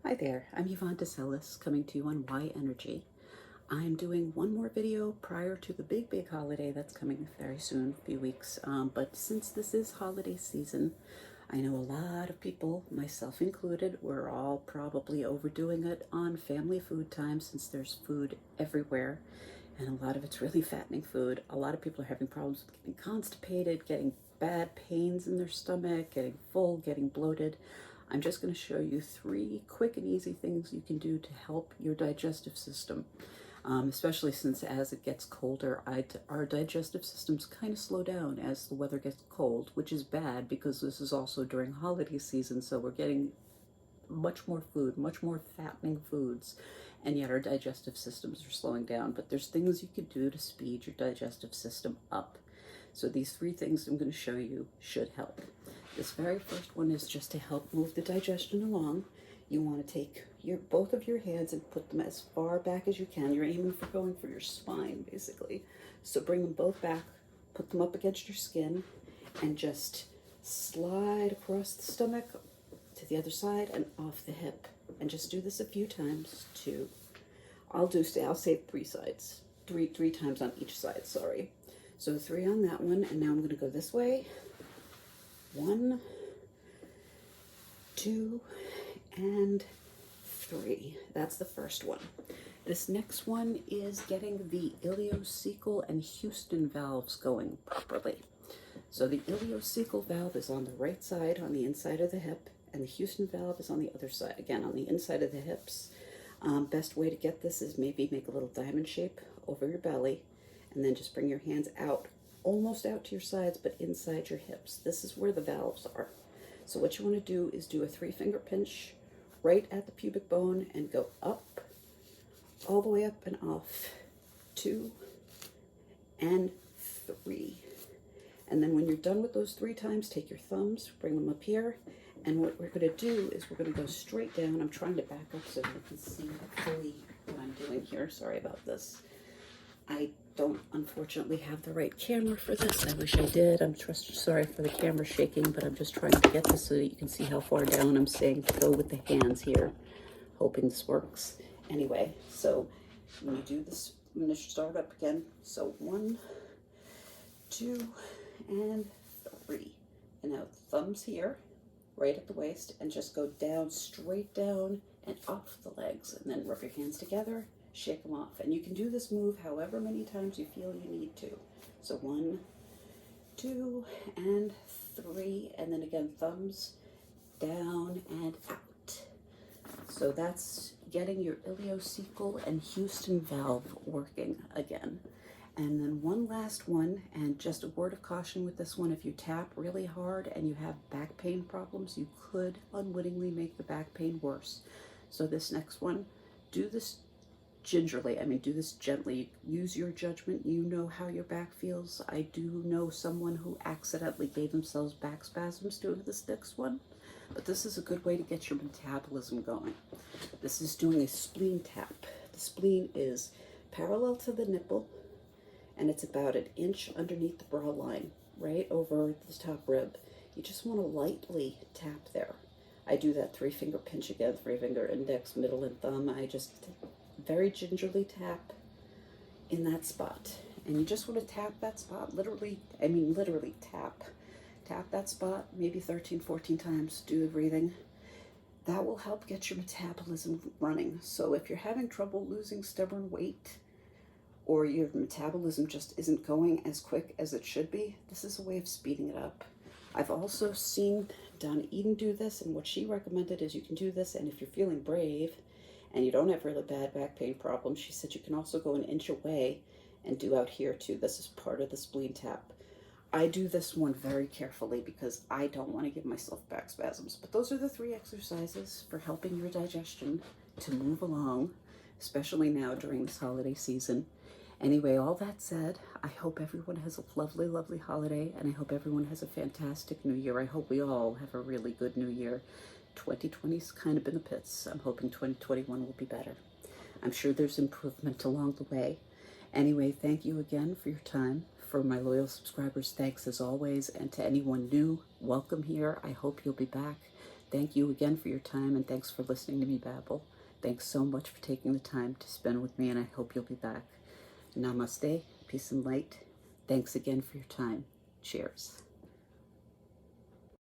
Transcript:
Hi there, I'm Yvonne DeSellis coming to you on Y Energy. I'm doing one more video prior to the big holiday that's coming very soon, a few weeks. But since this is holiday season, I know a lot of people, myself included, we're all probably overdoing it on family food time since there's food everywhere. And a lot of it's really fattening food. A lot of people are having problems with getting constipated, getting bad pains in their stomach, getting full, getting bloated. I'm just going to show you 3 quick and easy things you can do to help your digestive system. Especially since as it gets colder, our digestive systems kind of slow down as the weather gets cold, which is bad because this is also during holiday season, so we're getting much more food, much more fattening foods, and yet our digestive systems are slowing down. But there's things you could do to speed your digestive system up. So these 3 things I'm going to show you should help. This very first one is just to help move the digestion along. You want to take both of your hands and put them as far back as you can. You're aiming for going for your spine, basically. So bring them both back, put them up against your skin, and just slide across the stomach to the other side and off the hip. And just do this a few times too. I'll say 3 sides. Three times on each side, sorry. So 3 on that one, and now I'm going to go this way. 1, 2, and 3. That's the first one. This next one is getting the ileocecal and Houston valves going properly. So the ileocecal valve is on the right side, on the inside of the hip, and the Houston valve is on the other side, again, on the inside of the hips. Best way to get this is maybe make a little diamond shape over your belly, and then just bring your hands out, almost out to your sides, but inside your hips. This is where the valves are. So what you want to do is do a 3-finger pinch right at the pubic bone and go up, all the way up and off. 2 and 3. And then when you're done with those 3 times, take your thumbs, bring them up here, and what we're going to do is we're going to go straight down. I'm trying to back up so you can see fully what I'm doing here. Sorry about this. I don't unfortunately have the right camera for this. I wish I did. I'm sorry for the camera shaking, but I'm just trying to get this so that you can see how far down I'm saying to go with the hands here. Hoping this works. Anyway, so when you do this, I'm going to start up again. So 1, 2, and 3. And now thumbs here, right at the waist, and just go down, straight down and off the legs. And then rub your hands together, shake them off. And you can do this move however many times you feel you need to. So 1, 2, and 3. And then again, thumbs down and out. So that's getting your ileocecal and Houston valve working again. And then one last one, and just a word of caution with this one: if you tap really hard and you have back pain problems, you could unwittingly make the back pain worse. So this next one, do this gingerly. Do this gently. Use your judgment. You know how your back feels. I do know someone who accidentally gave themselves back spasms doing this next one, but this is a good way to get your metabolism going. This is doing a spleen tap. The spleen is parallel to the nipple, and it's about 1 inch underneath the bra line, right over the top rib. You just want to lightly tap there. I do that 3-finger pinch again, 3-finger index, middle, and thumb. I just very gingerly tap in that spot. And you just want to tap that spot, literally tap. Tap that spot maybe 13, 14 times, do the breathing. That will help get your metabolism running. So if you're having trouble losing stubborn weight, or your metabolism just isn't going as quick as it should be, this is a way of speeding it up. I've also seen Donna Eden do this, and what she recommended is you can do this, and if you're feeling brave and you don't have really bad back pain problems, she said you can also go 1 inch away and do out here too. This is part of the spleen tap. I do this one very carefully because I don't want to give myself back spasms. But those are the 3 exercises for helping your digestion to move along, especially now during this holiday season. Anyway, all that said, I hope everyone has a lovely, lovely holiday, and I hope everyone has a fantastic new year. I hope we all have a really good new year. 2020's kind of been the pits. I'm hoping 2021 will be better. I'm sure there's improvement along the way. Anyway, thank you again for your time. For my loyal subscribers, thanks as always. And to anyone new, welcome here. I hope you'll be back. Thank you again for your time, and thanks for listening to me babble. Thanks so much for taking the time to spend with me, and I hope you'll be back. Namaste, peace and light. Thanks again for your time. Cheers.